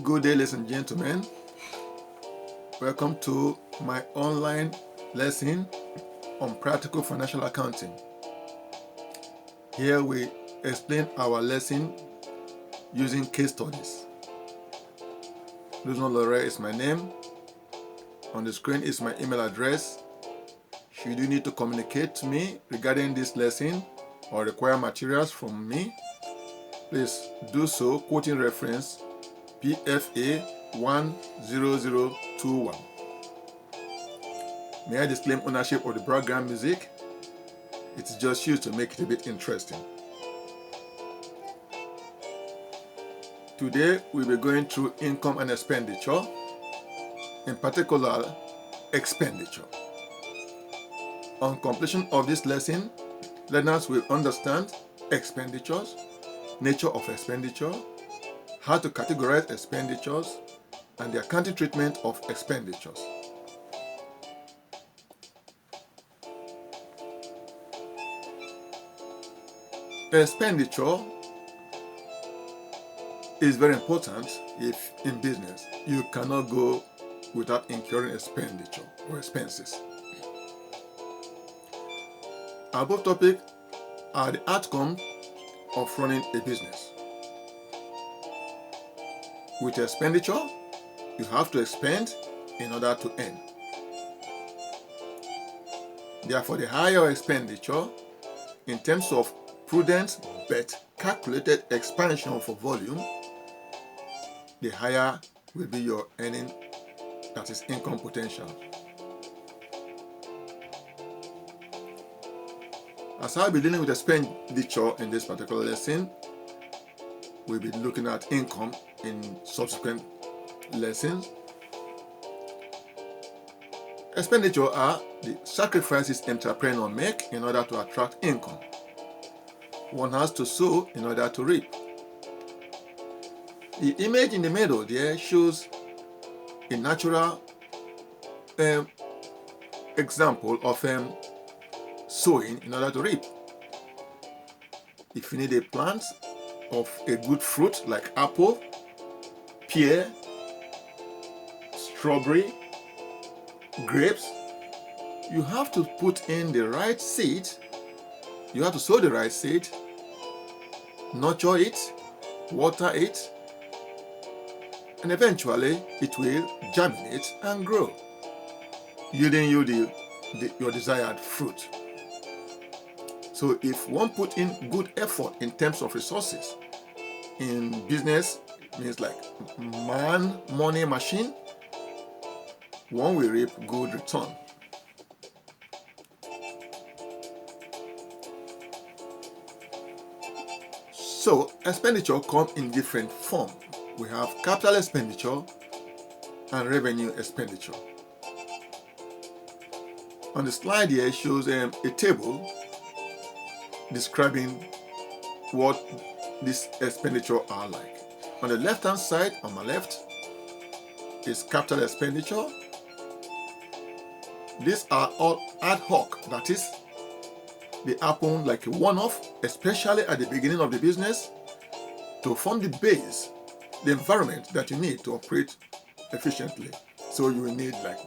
Good day, ladies and gentlemen. Welcome to my online lesson on practical financial accounting. Here we explain our lesson using case studies. Dunzo Onwordi is my name. On the screen is my email address. Should you need to communicate to me regarding this lesson or require materials from me, please do so quoting reference PFA 10021. May I disclaim ownership of the background music? It's just used to make it a bit interesting. Today we'll be going through income and expenditure, in particular expenditure. On completion of this lesson, learners will understand expenditures, nature of expenditure, how to categorize expenditures, and the accounting treatment of expenditures. Expenditure is very important if in business you cannot go without incurring expenditure or expenses. Above topic are the outcomes of running a business. With expenditure, you have to expend in order to earn. Therefore, the higher expenditure in terms of prudent but calculated expansion for volume, the higher will be your earning, that is income potential. As I'll be dealing with expenditure in this particular lesson, we'll be looking at income in subsequent lessons. Expenditure are the sacrifices entrepreneurs make in order to attract income. One has to sow in order to reap. The image in the middle there shows a natural example of sowing in order to reap. If you need a plant of a good fruit like apple, pear, strawberry, grapes, you have to put in the right seed. You have to sow the right seed, nurture it, water it, and eventually it will germinate and grow, yielding you your desired fruit. So if one put in good effort in terms of resources, in business means like man, money, machine, one will reap good return. So expenditure come in different forms. We have capital expenditure and revenue expenditure. On the slide here shows a table describing what these expenditure are like. On the left hand side, on my left, is capital expenditure. These are all ad hoc, that is, they happen like a one-off, especially at the beginning of the business, to form the base, the environment that you need to operate efficiently. So you will need like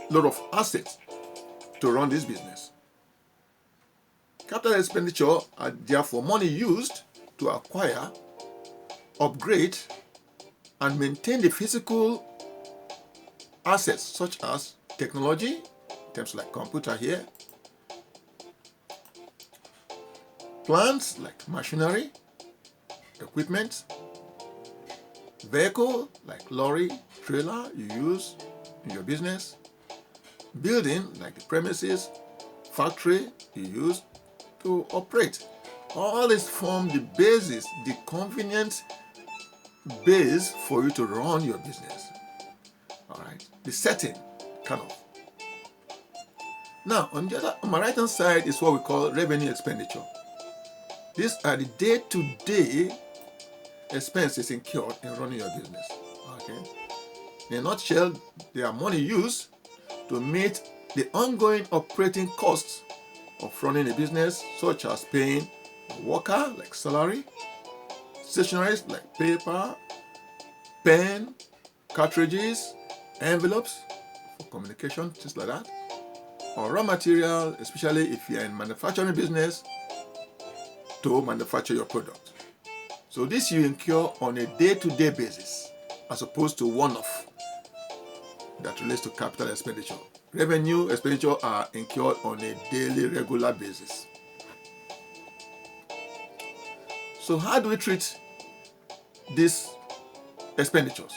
a lot of assets to run this business. Capital expenditure are therefore money used to acquire, upgrade, and maintain the physical assets such as technology, in terms like computer here, plants like machinery, equipment, vehicle like lorry, trailer you use in your business, building like the premises, factory you use to operate. All this form the basis, the convenient base for you to run your business. All right, the setting, kind of. Now, on my right hand side is what we call revenue expenditure. These are the day-to-day expenses incurred in running your business. Okay. In a nutshell, they are money used to meet the ongoing operating costs of running a business, such as paying a worker like salary, stationeries like paper, pen, cartridges, envelopes for communication, things like that, or raw material, especially if you're in manufacturing business, to manufacture your product. So this you incur on a day-to-day basis as opposed to one-off that relates to capital expenditure. Revenue expenditure are incurred on a daily, regular basis. So how do we treat these expenditures?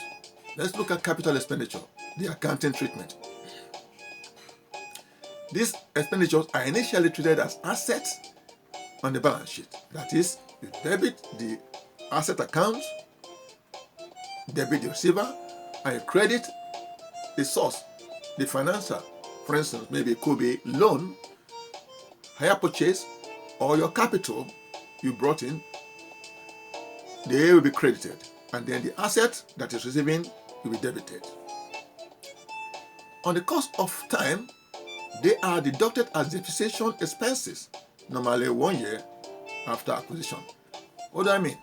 Let's look at capital expenditure, the accounting treatment. These expenditures are initially treated as assets on the balance sheet. That is, you debit the asset account, debit the receiver, and you credit the source, the financer. For instance, maybe it could be loan, hire purchase, or your capital you brought in. They will be credited, and then the asset that is receiving will be debited. On the course of time, they are deducted as depreciation expenses, normally 1 year after acquisition. What do I mean?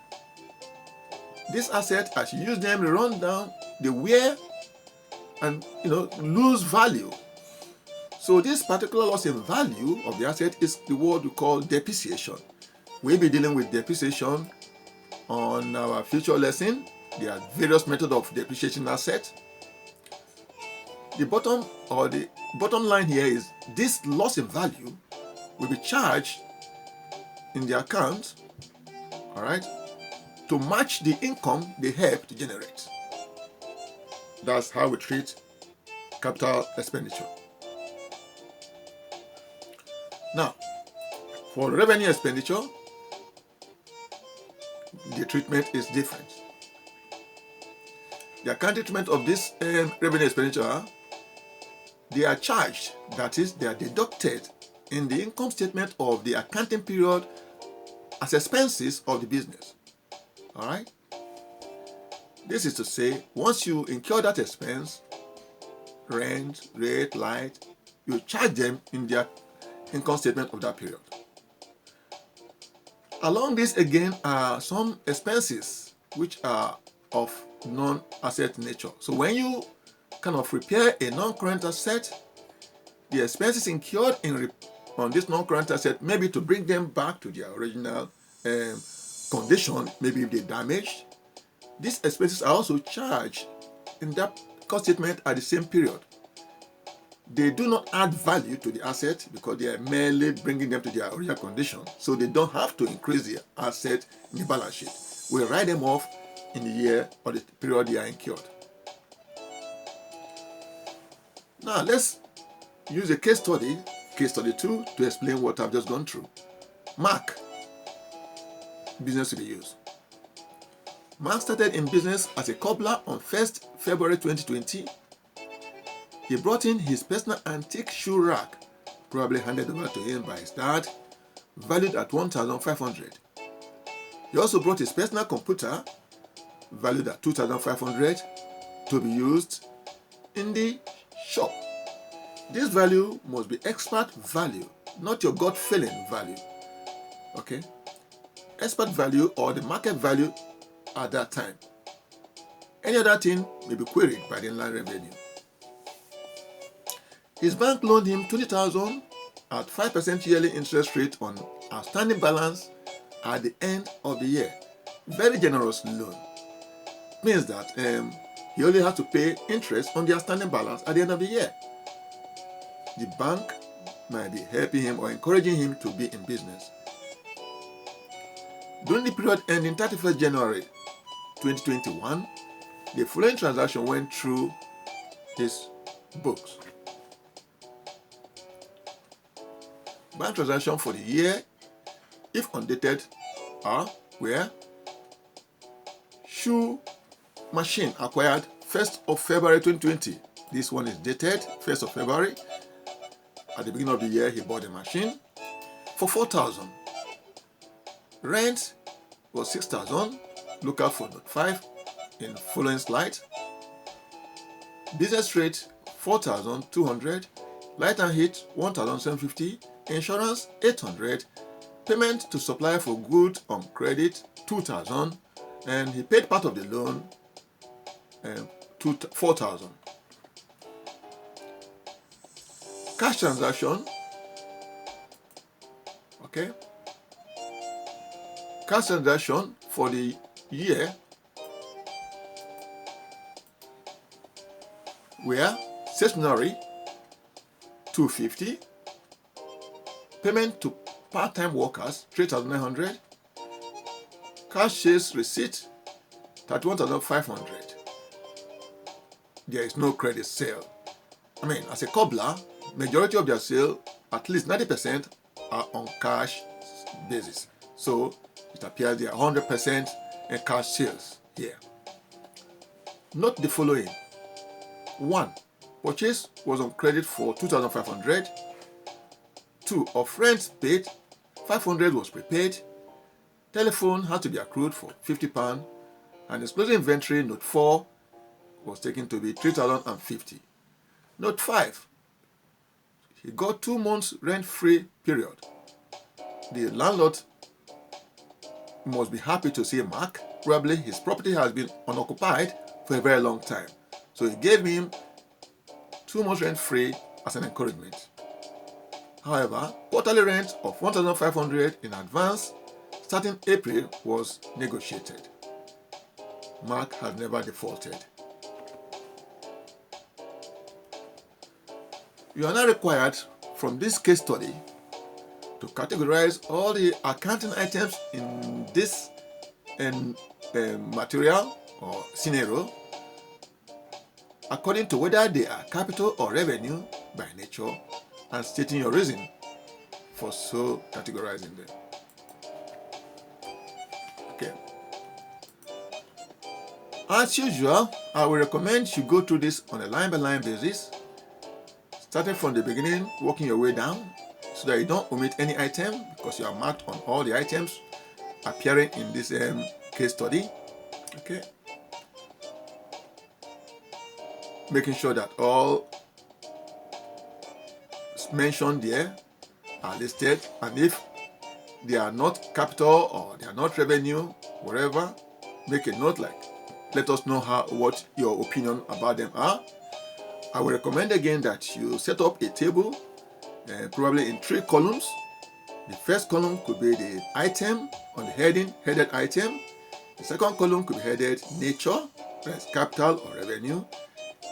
This asset, as you use them, they run down, they wear and lose value. So this particular loss in value of the asset is the word we call depreciation. We'll be dealing with depreciation on our future lesson. There are various methods of depreciating assets. The bottom line here is this loss in value will be charged in the account, all right, to match the income they help to generate. That's how we treat capital expenditure. Now, for revenue expenditure, the treatment is different. The accounting treatment of this revenue expenditure, they are charged, that is, they are deducted in the income statement of the accounting period as expenses of the business. All right? This is to say, once you incur that expense, rent, rate, light, you charge them in their income statement of that period. Along this again are some expenses which are of non-asset nature. So when you kind of repair a non-current asset, the expenses incurred on this non-current asset, maybe to bring them back to their original condition, maybe if they damaged. These expenses are also charged in that cost statement at the same period. They do not add value to the asset because they are merely bringing them to their original condition. So they don't have to increase the asset in the balance sheet. We write them off in the year or the period they are incurred. Now let's use a case study 2, to explain what I've just gone through. Mark, business to be used. Mark started in business as a cobbler on 1st February 2020. He brought in his personal antique shoe rack, probably handed over to him by his dad, valued at $1,500. He also brought his personal computer, valued at $2,500, to be used in the shop. This value must be expert value, not your gut-feeling value. Okay? Expert value or the market value at that time. Any other thing may be queried by the inland revenue. His bank loaned him $20,000 at 5% yearly interest rate on outstanding balance at the end of the year. Very generous loan. Means that he only has to pay interest on the outstanding balance at the end of the year. The bank might be helping him or encouraging him to be in business. During the period ending 31st January 2021, the following transaction went through his books. Bank transaction for the year, if undated, were shoe machine acquired 1st of February 2020. This one is dated 1st of February. At the beginning of the year, he bought a machine for $4,000. Rent was $6,000. Look out for note 5 in following slide. Business rate $4,200. Light and heat $1,750. Insurance $800. Payment to supplier for goods on credit $2,000. And he paid part of the loan 4,000. Cash transaction, okay. Cash transaction for the year were stationery 250, payment to part-time workers 3,900, cash sales receipt 31,500. There is no credit sale. I mean, as a cobbler, majority of their sale, at least 90%, are on cash basis. So it appears they are 100% in cash sales here. Note the following. 1. Purchase was on credit for 2,500. 2. Of rent paid, 500 was prepaid. Telephone had to be accrued for £50. And excluding inventory, note 4 was taken to be 3,050. Note 5. He got 2 months rent-free period. The landlord must be happy to see Mark. Probably his property has been unoccupied for a very long time. So he gave him 2 months rent-free as an encouragement. However, quarterly rent of 1,500 in advance starting April was negotiated. Mark has never defaulted. You are now required from this case study to categorize all the accounting items in this material or scenario according to whether they are capital or revenue by nature, and stating your reason for so categorizing them. Okay. As usual, I will recommend you go through this on a line-by-line basis, starting from the beginning, working your way down, so that you don't omit any item, because you are marked on all the items appearing in this case study. Okay. Making sure that all mentioned there are listed, and if they are not capital or they are not revenue, whatever, make a note, like let us know what your opinion about them are. I will recommend again that you set up a table, probably in 3 columns. The first column could be the item on the headed item. The second column could be headed nature, that's capital or revenue.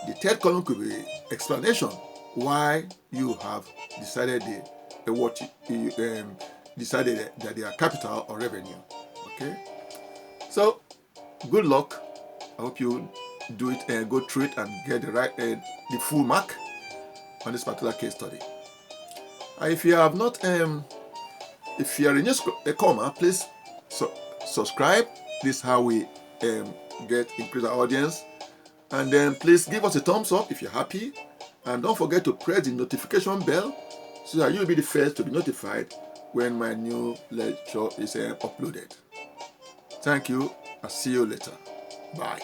The third column could be explanation why you have decided decided that they are capital or revenue. Okay. So good luck. I hope you do it, go through it and get the full mark on this particular case study. If you have not, if you are a newcomer, please subscribe. This is how we increase our audience. And then please give us a thumbs up if you're happy. And don't forget to press the notification bell so that you'll be the first to be notified when my new lecture is uploaded. Thank you. I'll see you later. Bye.